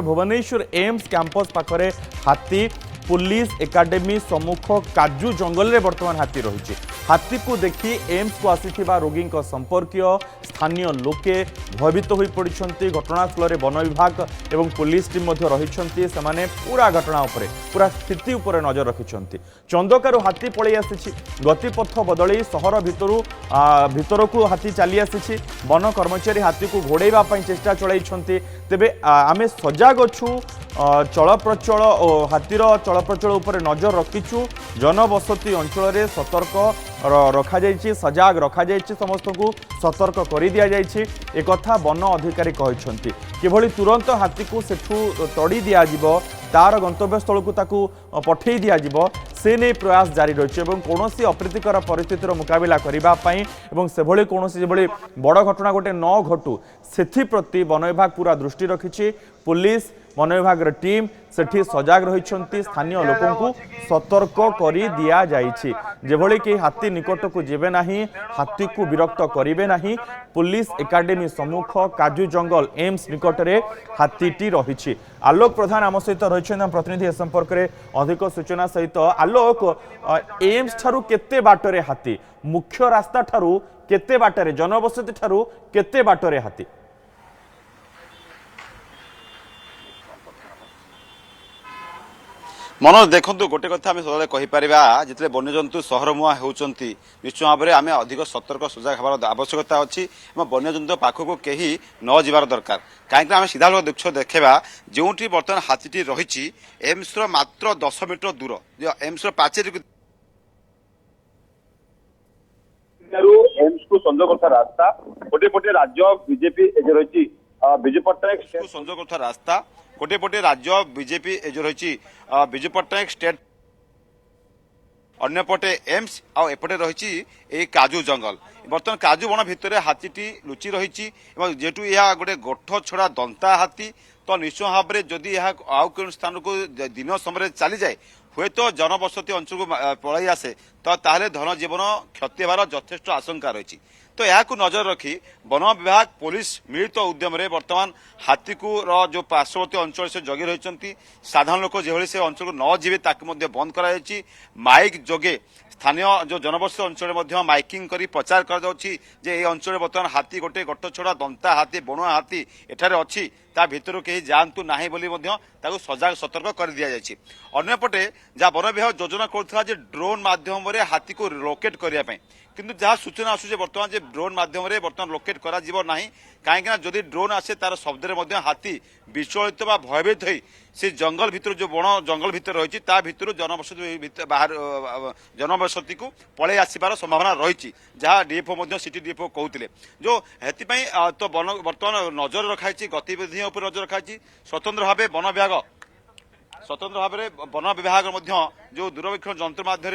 Bhubaneswar AIIMS campus पाखरे हाथी police academy सम्मुख काजू जंगल में बर्तमान हाथी रही। हाथी को देखी एम्स को आसीथिबा रोगी संपर्कीय स्थानीय लोके भयभीत हो पड़ती। घटनास्थल में वन विभाग एवं पुलिस टीम रही से पूरा घटना उपरे पूरा स्थिति उपर नजर रखिंट। चंदकारु हाथी पलि आसी गतिपथ बदल सहर भितर को हाथी चली आसी। वन कर्मचारी हाथी को घोड़ाइवा चेष्टा चलाई। तेबे आमे सजग अच्छु चलप्रचल और हाथीर चलप्रचल उपर नजर रखिचु। जनबसती अंचल में सतर्क रखा जाइछि, सजग रखा जाइछि, समस्त को सतर्क कर दिया जाइछि। एक कथा वन अधिकारी कहते किभली तुरंत हाथी को सेठू तड़ी दिया जिवो, तार गंतव्यस्थल को ताकू पठेई दिया जिवो, से नहीं प्रयास जारी रही। कौन अप्रीतिकर परिस्थितिर मुकाबला करने से कौन बड़ घटना गोटे न घटू से वन विभाग पूरा दृष्टि रखी। पुलिस वन विभाग टीम सेठी सजग रही। स्थानीय लोकों को सतर्क कर दिया जाइछि जेभली कि हाथी निकट को जेबे नहीं, हाथी को विरक्त करिवे नहीं। पुलिस एकाडेमी सम्मुख काजू जंगल एम्स निकट में हाथीटी रही। आलोक प्रधान आम सहित रही प्रतिनिधि ए संपर्क में अधिक सूचना सहित। आलोक, एम्स ठारू केते बाटरे हाथी, मुख्य रास्ता ठारू केते बाटरे, जनबसती ठारू केते बाटरे हाथी? मनोज देखु गोटे कथा आम सब कहीपर जिते वन्यजंतु सहर मुआ होती निश्चय भाव में आम अधिक सतर्क सजग हमार आवश्यकता अच्छी। वन्यजंतु पाखक कहीं न जीवार दरकार कहीं आम सीधा दृश्य देखा जो बर्तमान हाथीटी रही एम्स मात्र 10 मीटर दूर एम्स पाचेरी एम्स को संजोग करता रास्ता गोटे पटे राज्य बीजेपी रही विजु पट्टनायक संजोग करता रास्ता गोटे पटे राज्य बीजेपी जो रही विजु पट्टनायक स्टेट अन्यपटे एम्स आउ एपटे रही काजू जंगल। बर्तमान काजू बण भितर हाथीटी लुचि रही जेहेतु यह गोटे गोठ छड़ा दंता हाथी तो निश्चय भाव में जदि आउ कौन स्थान को दिन समय चली जाए हुए तो जनबसती अंचल को पलि आसे तो ताहले धन जीवन क्षति होवार यथेष्ट आशंका रही। तो यह नजर रखी वन विभाग पुलिस मिलित उद्यम रे वर्तमान हाथी को जो पार्श्ववर्ती अंचल से जगी रही। साधारण लोक जो से अंचल को न जीवे ताकि बंद कर माइक जोगे स्थानीय जो जनबसती अंचल माइकिंग करी प्रचार कर अंचल बर्तमान हाथी गोटे गठ छड़ा दंता हाथी बणुआ हाथी एठारे अच्छी ता भितर कहीं जातु ना बोली सजग सतर्क कर दि जाए। अन्यपटे जहाँ वन विभाग योजना करुला ड्रोन माध्यम हाथी को लोकेट करने किंतु जहाँ सूचना आसूचे बर्तमान ड्रोन माध्यम बर्तमान लोकेट करा कहीं जदि ड्रोन आसे तार शब्द हाथी विचलित व भयभीत हो से जंगल भितर जो बण जंगल भितर रही भितर जनबसती बाहर जनबसती को पलि आसबार संभावना रही जहाँ डीएफओ सिटी डीएफओ कहते जो हेतिपाई तो बर्तमान नजर रखाई गतिविधि उपर नजर रखाई स्वतंत्र भाव वन विभाग जो दूरवीक्षण जंत्र माध्यम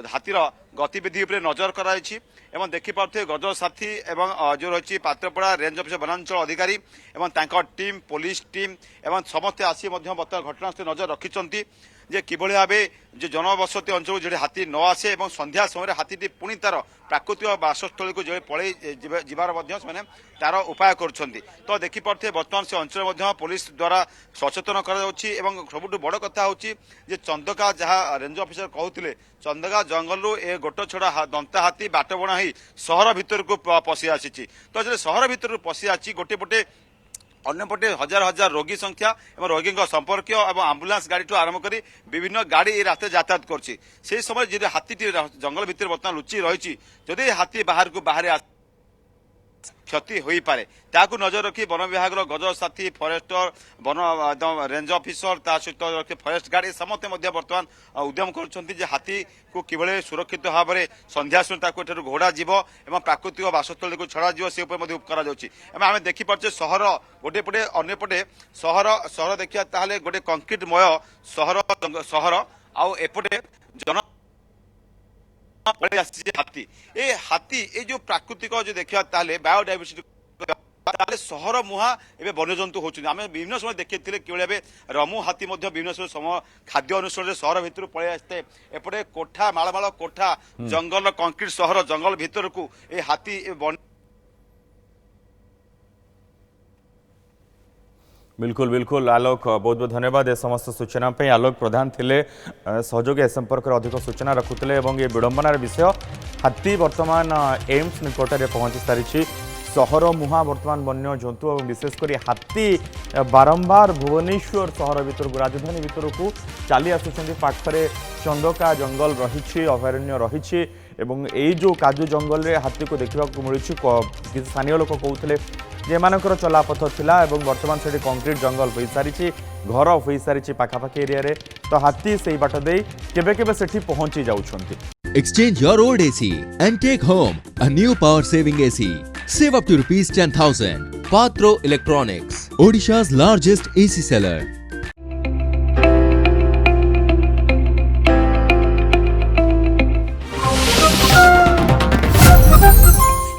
हाथीर गतिविधि उपर नजर कराई एवं देखिपे गज साथी एवं जो रही पात्रपड़ा रेंज अफिसर वनांचल अधिकारी एवं टीम पुलिस टीम एवं समस्ते आसी बर्तमान घटनास्थल नजर रखिंट जे किभली भाव जो जनबसती अंचल जो हाथी न आसे और संध्या समय हाथीटी पुणी तार प्राकृतिक बासस्थल को जो पलि जीवार तार उपाय कर तो देखिपे बर्तमान से अंचल पुलिस द्वारा सचेतन कर सबुठ बड़ कथा हूँ चंदका जहाँ रेंज अफिसर कहते चंदका जंगल ए गोट छड़ा दंता हाथी बाट बणा ही सहर भितर को पशि आसी तो जो सहर भितर पशि आसी गोटे पटे अन्यपटे हजार हजार रोगी संख्या और रोगी संपर्क और आंबुलांस गाड़ी आरंभ कर विभिन्न गाड़ी रास्ते यातायात कर समय जो हाथीटी जंगल भितर बर्तमान लुचि रही जदि हाथी बाहर को बाहर क्षति हो पारे ताकू नजर रखी वन विभाग गज साथी फरेस्टर वन रेंज अफिसर सहित फरेस्ट गाड़ी समस्ते बर्तमान उद्यम कर हाथी को किभली सुरक्षित भाव में संध्या समय घोड़ा जीव और प्राकृतिक बासस्थल को छड़ा जीव से आम देखिपे सहर गोटे पटे अंपटे सहर देखिए ताहले गोटे कंक्रीटमय सहर सहर आउ एपटे जन हाथी ए हाथी ये जो प्राकृतिक जो देखा बायोडाइवर्सिटी सहर मुहा एवं वन्यजंतु होती आम विभिन्न समय देखते कि रमु हाथी विभिन्न समय खाद्य अनुसरण सहर भितर पलि आसते एपटे कोठा मालमाल कोठा जंगल कंक्रीट सहर जंगल भितर को ए हाथी बिल्कुल बिल्कुल आलोक बहुत बहुत धन्यवाद ए समस्त सूचना पे। आलोक प्रधान थिले सहयोगी ए संपर्क में अधिक सूचना रखुले और ये विडंबनार विषय हाथी वर्तमान एम्स निकट में पहुंची सारी सहर मुहां वर्तमान वन्य जंतु और विशेषकर हाथी बारंबार भुवनेश्वर सहर भीतर राजधानी भीतर को चली आसुँच पाखरे चंदका जंगल रही अभयारण्य रही एवं यही जो काजू जंगल रे हाथी को देखा मिलूँ स्थानीय लोक कहते जेमानकर चलापथ थिला एवं वर्तमान से कंक्रीट जंगल हो सारी घर हो सारी पाखापाखि एरिया रे तो हाथी से बाट दे केबे केबे सेठी पहुंची जाउछंती। Exchange your old AC and take home a new power saving AC. Save up to rupees 10,000. Patro Electronics, Odisha's largest AC seller.